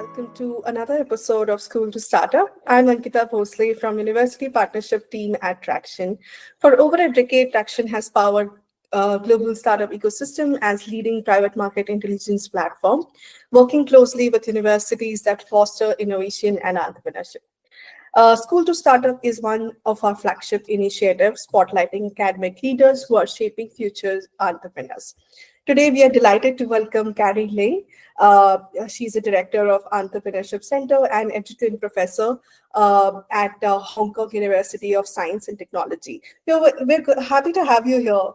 welcome to another episode of School to Startup. I'm Ankita Bhosle from University Partnership Team at Tracxn. For over a decade, Tracxn has powered global startup ecosystem as leading private market intelligence platform, working closely with universities that foster innovation and entrepreneurship. School to Startup is one of our flagship initiatives, spotlighting academic leaders who are shaping future entrepreneurs. Today, we are delighted to welcome Carrie Ling. She's a director of Entrepreneurship Center and adjunct professor at Hong Kong University of Science and Technology. We're happy to have you here.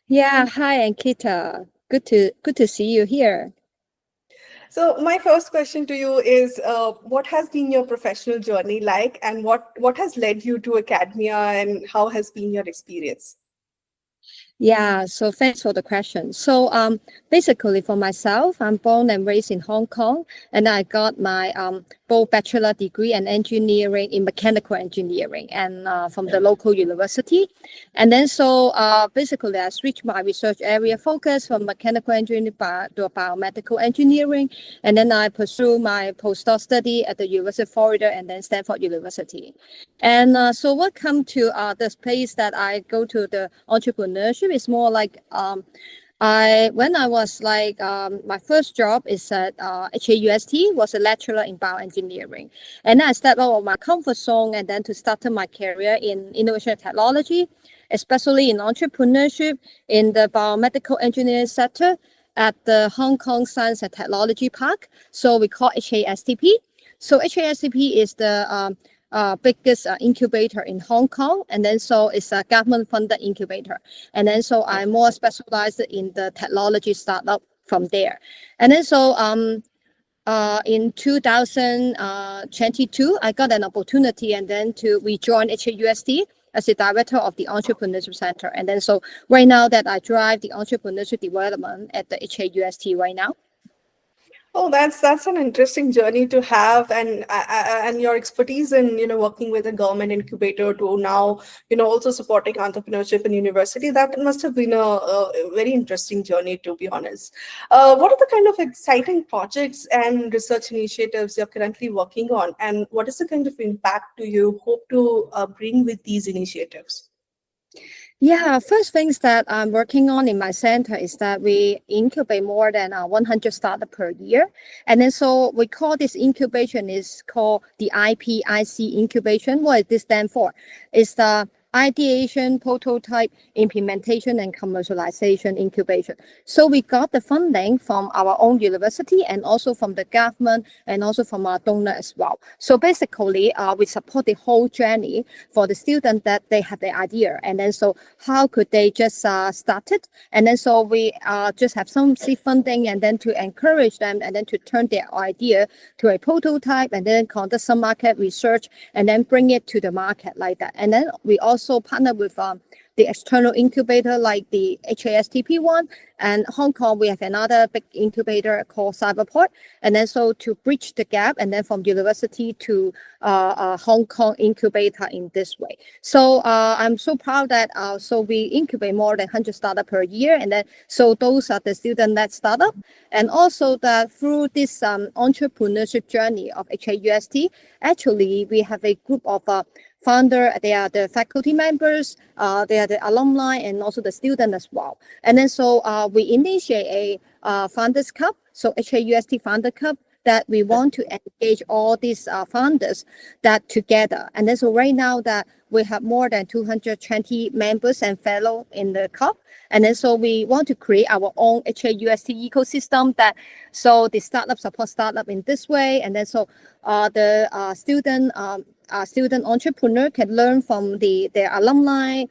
Yeah, hi Ankita. Good to see you here. So my first question to you is, what has been your professional journey like, and what has led you to academia, and how has been your experience? Yeah, so thanks for the question. So basically for myself, I'm born and raised in Hong Kong, and I got my both bachelor degree and engineering in mechanical engineering and from the local university. And then so basically I switched my research area focus from mechanical engineering to biomedical engineering. And then I pursue my postdoc study at the University of Florida and then Stanford University. And so what come to this place that I go to the entrepreneurship is more like when I was like my first job is at HKUST, was a lecturer in bioengineering, and I stepped out of my comfort zone and then to start my career in innovation technology, especially in entrepreneurship in the biomedical engineering sector at the Hong Kong Science and Technology Park. So we call HKSTP. So HKSTP is the biggest incubator in Hong Kong, and then so it's a government-funded incubator, and then so I'm more specialized in the technology startup from there, and then so in 2022 I got an opportunity, and then to rejoin HKUST as the director of the Entrepreneurship Center, and then so right now that I drive the entrepreneurship development at the HKUST right now. Oh, that's an interesting journey to have, and your expertise in working with a government incubator to now also supporting entrepreneurship in university. That must have been a very interesting journey, to be honest. What are the kind of exciting projects and research initiatives you're currently working on, and what is the kind of impact do you hope to bring with these initiatives? Yeah, first things that I'm working on in my center is that we incubate more than 100 startups per year. And then so we call this incubation is called the IPIC incubation. What does this stand for? It's the ideation, prototype, implementation, and commercialization incubation. So we got the funding from our own university and also from the government and also from our donor as well. So basically, we support the whole journey for the student that they have the idea. And then so how could they just start it? And then so we just have some seed funding and then to encourage them and then to turn their idea to a prototype and then conduct some market research and then bring it to the market like that. And then we also partner with the external incubator like the HKSTP one, and Hong Kong we have another big incubator called Cyberport, and then so to bridge the gap and then from university to Hong Kong incubator in this way. So I'm so proud that so we incubate more than 100 startups per year, and then so those are the student-led startup, and also that through this entrepreneurship journey of HKUST, actually we have a group of founder, they are the faculty members, they are the alumni, and also the student as well. And then so we initiate a Founders Cup, so HKUST Founder Cup, that we want to engage all these founders that together. And then so right now that we have more than 220 members and fellow in the cup. And then so we want to create our own HKUST ecosystem that so the startup support startup in this way. And then so the student entrepreneur can learn from their alumni,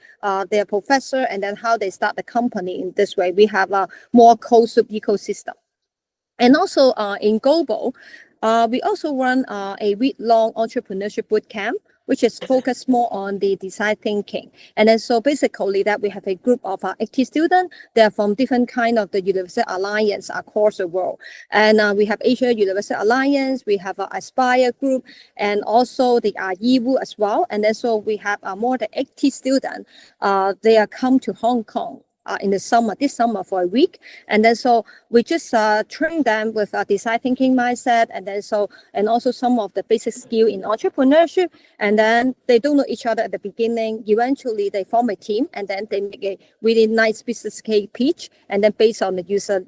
their professor, and then how they start the company in this way. We have a more closed ecosystem. And also in global, we also run a week-long entrepreneurship bootcamp, which is focused more on the design thinking. And then so basically that we have a group of 80 students. They're from different kind of the University Alliance across the world. And we have Asia University Alliance, we have Aspire group, and also the YIWU as well. And then so we have more than 80 students. They are come to Hong Kong in the summer, this summer for a week. And then so we just train them with a design thinking mindset, and also some of the basic skill in entrepreneurship. And then they don't know each other at the beginning. Eventually they form a team, and then they make a really nice business case pitch, and then based on the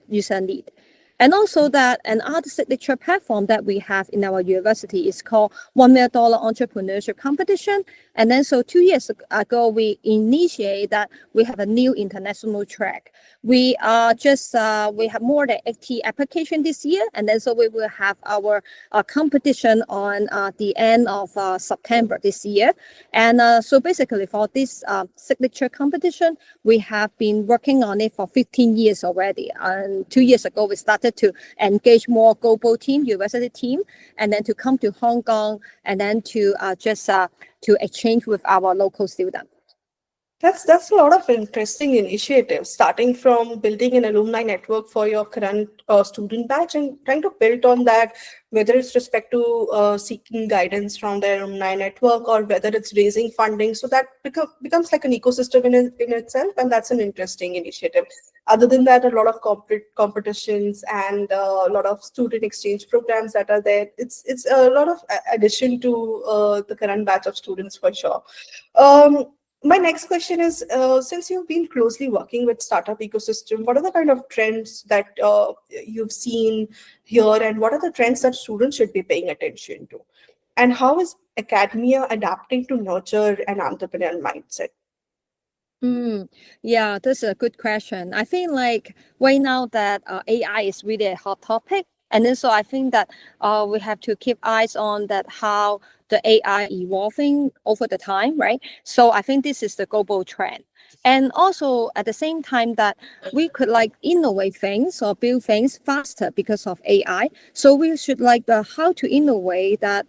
user need. And also that another signature platform that we have in our university is called $1 million entrepreneurship competition. And then so 2 years ago, we initiate that we have a new international track. We are just, we have more than 80 applications this year. And then so we will have our competition on the end of September this year. And so basically for this signature competition, we have been working on it for 15 years already. And 2 years ago, we started to engage more global team, university team, and then to come to Hong Kong, and then to to exchange with our local students. That's a lot of interesting initiatives, starting from building an alumni network for your current student batch and trying to build on that, whether it's respect to seeking guidance from their alumni network or whether it's raising funding. So that becomes like an ecosystem in itself, and that's an interesting initiative. Other than that, a lot of competitions and a lot of student exchange programs that are there. It's a lot of addition to the current batch of students for sure. My next question is, since you've been closely working with startup ecosystem, what are the kind of trends that you've seen here, and what are the trends that students should be paying attention to? And how is academia adapting to nurture an entrepreneurial mindset? Yeah, that's a good question. I think like right now that AI is really a hot topic. And then so I think that we have to keep eyes on that how the AI evolving over the time, right? So I think this is the global trend. And also at the same time that we could like innovate things or build things faster because of AI. So we should like how to innovate that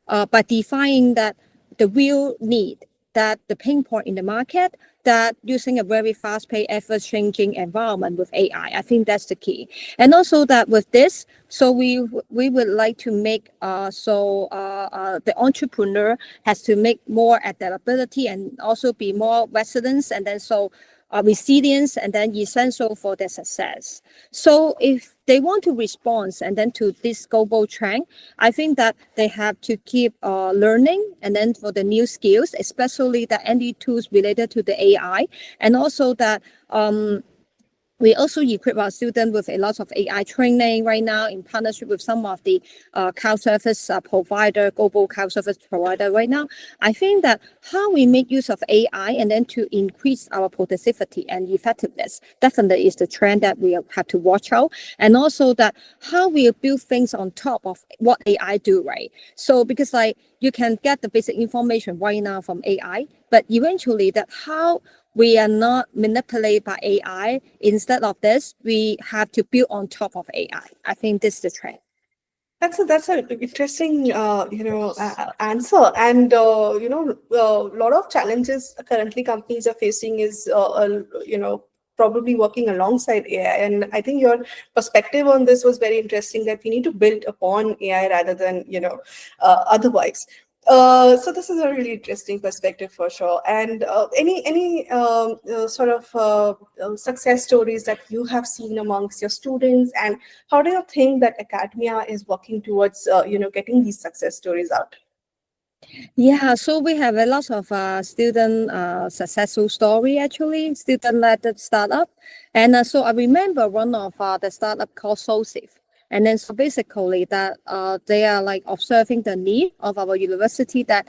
by defining that the real need, that the pain point in the market, that using a very fast-paced, ever-changing environment with AI. I think that's the key. And also that with this, so we would like to make the entrepreneur has to make more adaptability and also be more resilience, and then so resilience, and then essential for their success. So if they want to respond and then to this global trend, I think that they have to keep learning, and then for the new skills, especially the any tools related to the AI, and also that we also equip our students with a lot of AI training right now in partnership with some of the cloud service provider, global cloud service provider right now. I think that how we make use of AI and then to increase our productivity and effectiveness definitely is the trend that we have to watch out. And also that how we build things on top of what AI do, right? So because like you can get the basic information right now from AI, but eventually that how we are not manipulated by AI. Instead of this, we have to build on top of AI. I think this is the trend. That's an interesting answer, and a lot of challenges currently companies are facing is probably working alongside AI. And I think your perspective on this was very interesting, that we need to build upon AI rather than otherwise. So this is a really interesting perspective for sure. And any sort of success stories that you have seen amongst your students, and how do you think that academia is working towards getting these success stories out? Yeah, so we have a lot of student successful story, actually, student-led startup. And so I remember one of the startup called SoSafe. And then so basically that they are like observing the need of our university, that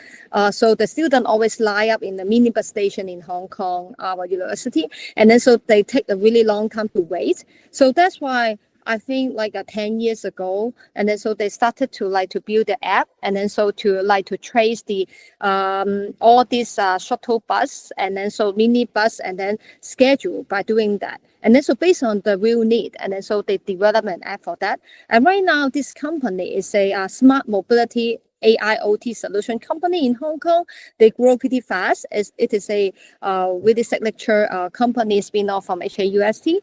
so the student always line up in the minibus station in Hong Kong, our university. And then so they take a really long time to wait. So that's why I think like 10 years ago, and then so they started to like to build the app, and then so to like to trace the all these shuttle bus, and then so mini bus, and then schedule by doing that. And then so based on the real need, and then so they develop an app for that. And right now this company is a smart mobility AIoT solution company in Hong Kong. They grow pretty fast. It is a really signature company spin-off from HKUST.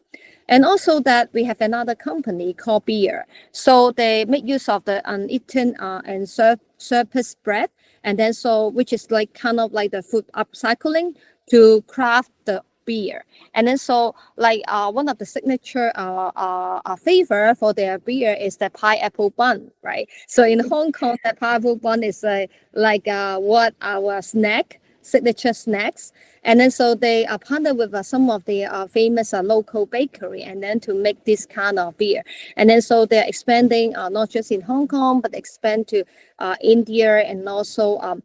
And also that we have another company called Beer. So they make use of the uneaten and surplus bread, and then so which is like kind of like the food upcycling to craft the beer. And then so like one of the signature flavor for their beer is the pineapple bun, right? So in Hong Kong, the pineapple bun is like what our signature snacks. And then so they are partnered with some of the famous local bakery and then to make this kind of beer. And then so they're expanding not just in Hong Kong, but expand to India and also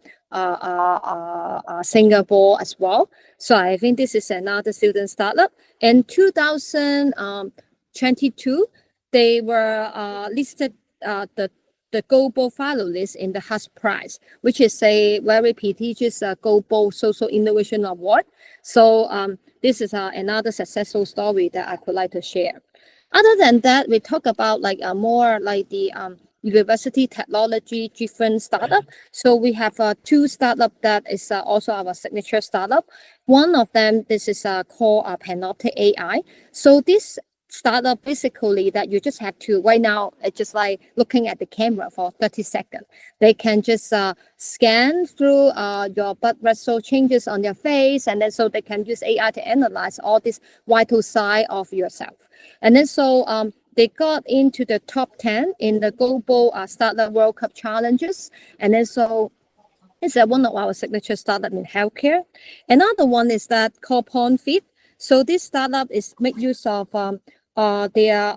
Singapore as well. So I think this is another student startup. In 2022, they were listed the global finalist in the HKUST Prize, which is a very prestigious global social innovation award. So this is another successful story that I could like to share. Other than that, we talk about like more like the university technology driven startup. So we have two startup that is also our signature startup. One of them, this is called Panoptic AI. So this startup basically that you just have to right now, it's just like looking at the camera for 30 seconds. They can just scan through your blood vessel changes on your face, and then so they can use AI to analyze all this vital side of yourself. And then so they got into the top 10 in the global startup World Cup challenges. And then so it's one of our signature startup in healthcare. Another one is that called PawnFit. So this startup is make use of their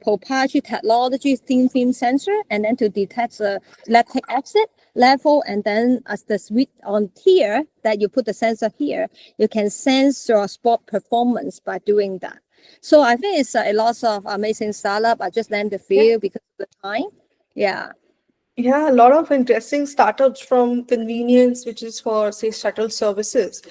proprietary technology thin film sensor, and then to detect the lactic acid level, and then as the switch on here that you put the sensor here, you can sense your sport performance by doing that. So I think it's a lot of amazing startup. I just named a few because of the time. Yeah. Yeah, a lot of interesting startups from convenience, which is for, say, shuttle services,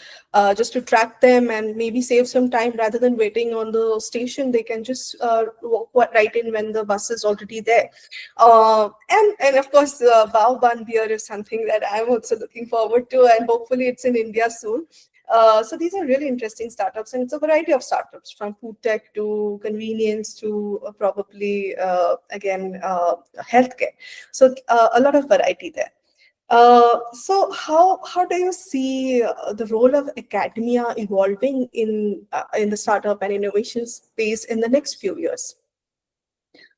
just to track them and maybe save some time rather than waiting on the station. They can just walk right in when the bus is already there. And of course, Bao Ban beer is something that I'm also looking forward to, and hopefully it's in India soon. So these are really interesting startups, and it's a variety of startups from food tech to convenience to probably, again, healthcare. So a lot of variety there. So how do you see the role of academia evolving in the startup and innovation space in the next few years?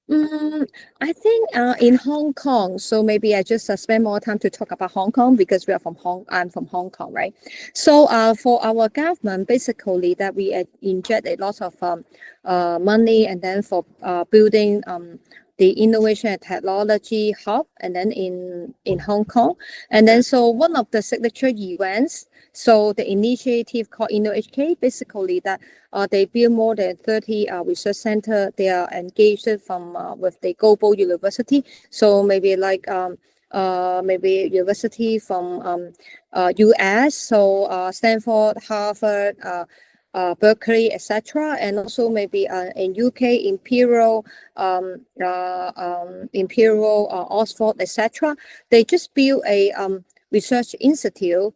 I think in Hong Kong, so maybe I just spend more time to talk about Hong Kong because we are I'm from Hong Kong, right? So for our government, basically that we inject a lot of money, and then for building the innovation and technology hub, and then in Hong Kong. And then so one of the signature events, so the initiative called InnoHK, basically that they build more than 30 research center. They are engaged from with the global university. So maybe like maybe university from US, so Stanford, Harvard, Berkeley, etc., and also maybe in UK, Imperial, Oxford, etc. They just built a research institute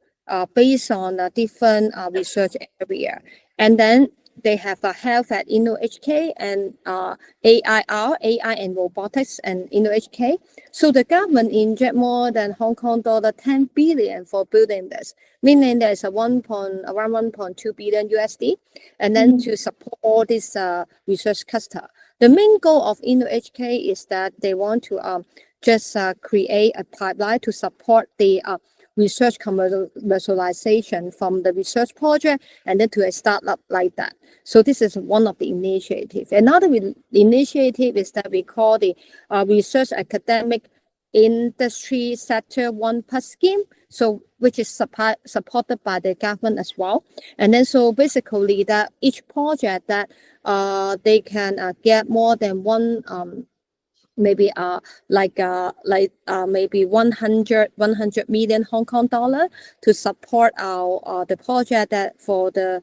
based on a different research area, and then they have a health at InnoHK and AI and robotics and InnoHK. So the government inject more than Hong Kong dollar 10 billion for building this, meaning there's around 1.2 billion USD, and then to support all this research cluster. The main goal of InnoHK is that they want to just create a pipeline to support the research commercialization from the research project and then to a startup like that. So this is one of the initiatives. Another initiative is that we call the Research Academic Industry Sector 1+ scheme, so which is supported by the government as well. And then so basically that each project that they can get more than one maybe maybe 100 million Hong Kong dollar to support our the project that for the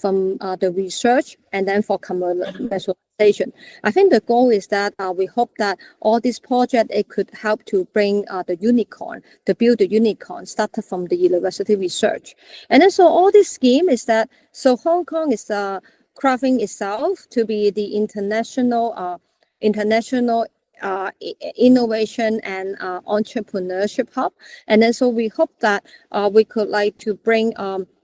from the research and then for commercialization. I think the goal is that we hope that all these projects it could help to bring the unicorn, to build the unicorn started from the university research. And then so all this scheme is that so Hong Kong is crafting itself to be the international innovation and entrepreneurship hub. And then so we hope that we could like to bring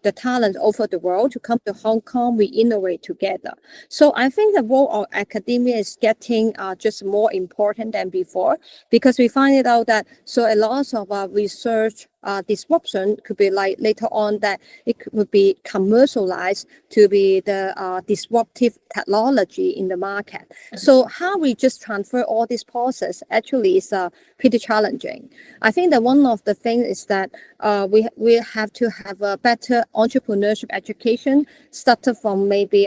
the talent over the world to come to Hong Kong. We innovate together. So I think the role of academia is getting just more important than before, because we find it out that so a lot of research disruption could be like later on that it could be commercialized to be the disruptive technology in the market. So how we just transfer all this process actually is pretty challenging. I think that one of the things is that we have to have a better entrepreneurship education, started from maybe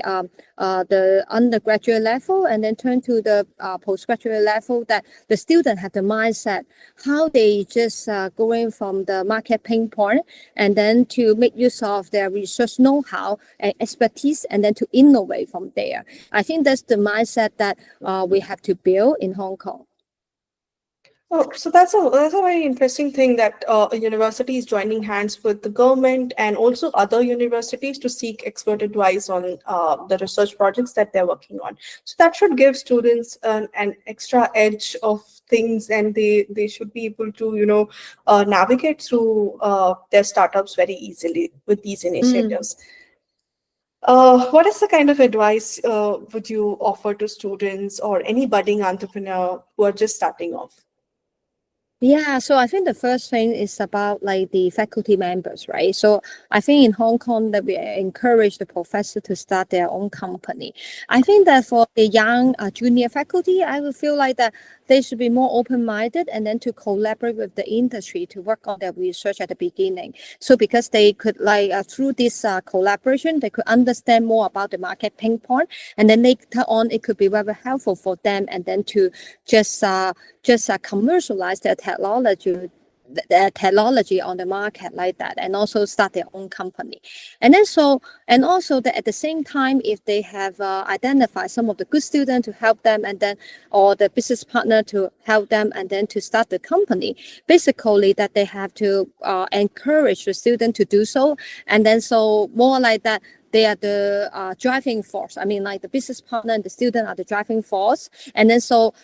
the undergraduate level and then turn to the postgraduate level, that the student have the mindset how they just going from the market pain point and then to make use of their research know-how and expertise and then to innovate from there. I think that's the mindset that we have to build in Hong Kong. Oh, so that's a very interesting thing that a university is joining hands with the government and also other universities to seek expert advice on the research projects that they're working on. So that should give students an extra edge of things, and they should be able to navigate through their startups very easily with these initiatives. What is the kind of advice would you offer to students or any budding entrepreneur who are just starting off? Yeah, so I think the first thing is about like the faculty members, right? So I think in Hong Kong that we encourage the professor to start their own company. I think that for the young junior faculty, I would feel like that they should be more open-minded and then to collaborate with the industry to work on their research at the beginning. So because they could like through this collaboration, they could understand more about the market pain point, and then later on it could be very helpful for them and then to just commercialize their technology on the market like that, and also start their own company. And then also that at the same time, if they have identified some of the good students to help them, and then or the business partner to help them, and then to start the company, basically that they have to encourage the student to do so, and then so more like that. They are the driving force. I mean, like the business partner and the student are the driving force, and then so.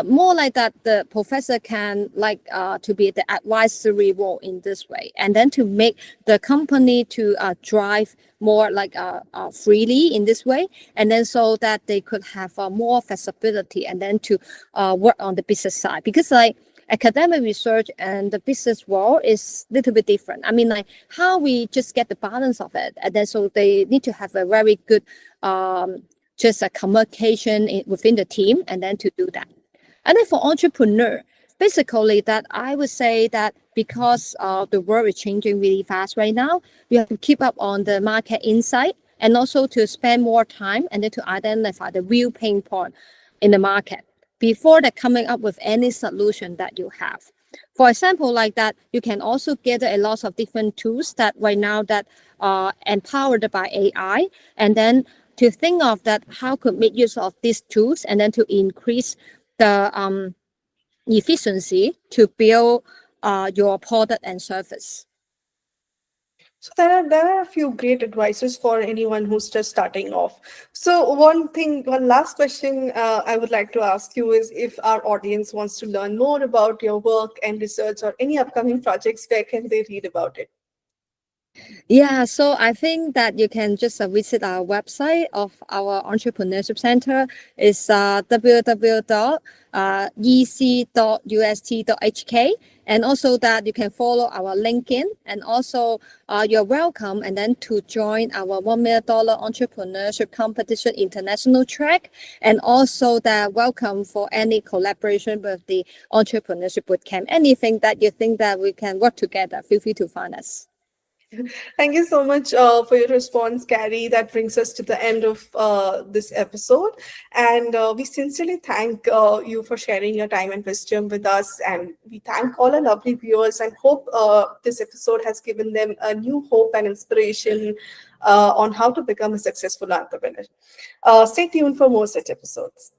More like that, the professor can like to be the advisory role in this way, and then to make the company to drive more like freely in this way, and then so that they could have more flexibility, and then to work on the business side, because like academic research and the business world is a little bit different. I mean, like how we just get the balance of it, and then so they need to have a very good just a communication within the team, and then to do that. And then for entrepreneur, basically that I would say that because the world is changing really fast right now, you have to keep up on the market insight, and also to spend more time and then to identify the real pain point in the market before they're coming up with any solution that you have. For example, like that, you can also gather a lot of different tools that right now that are empowered by AI, and then to think of that how could make use of these tools, and then to increase the efficiency to build your product and service. So there are a few great advices for anyone who's just starting off. So one last question I would like to ask you is, if our audience wants to learn more about your work and research or any upcoming projects, where can they read about it? Yeah, so I think that you can just visit our website of our entrepreneurship center. It's www.ec.ust.hk, and also that you can follow our LinkedIn, and also you're welcome and then to join our $1 million entrepreneurship competition international track, and also that welcome for any collaboration with the entrepreneurship bootcamp. Anything that you think that we can work together, feel free to find us. Thank you so much for your response, Carrie. That brings us to the end of this episode. And we sincerely thank you for sharing your time and wisdom with us. And we thank all our lovely viewers, and hope this episode has given them a new hope and inspiration on how to become a successful entrepreneur. Stay tuned for more such episodes.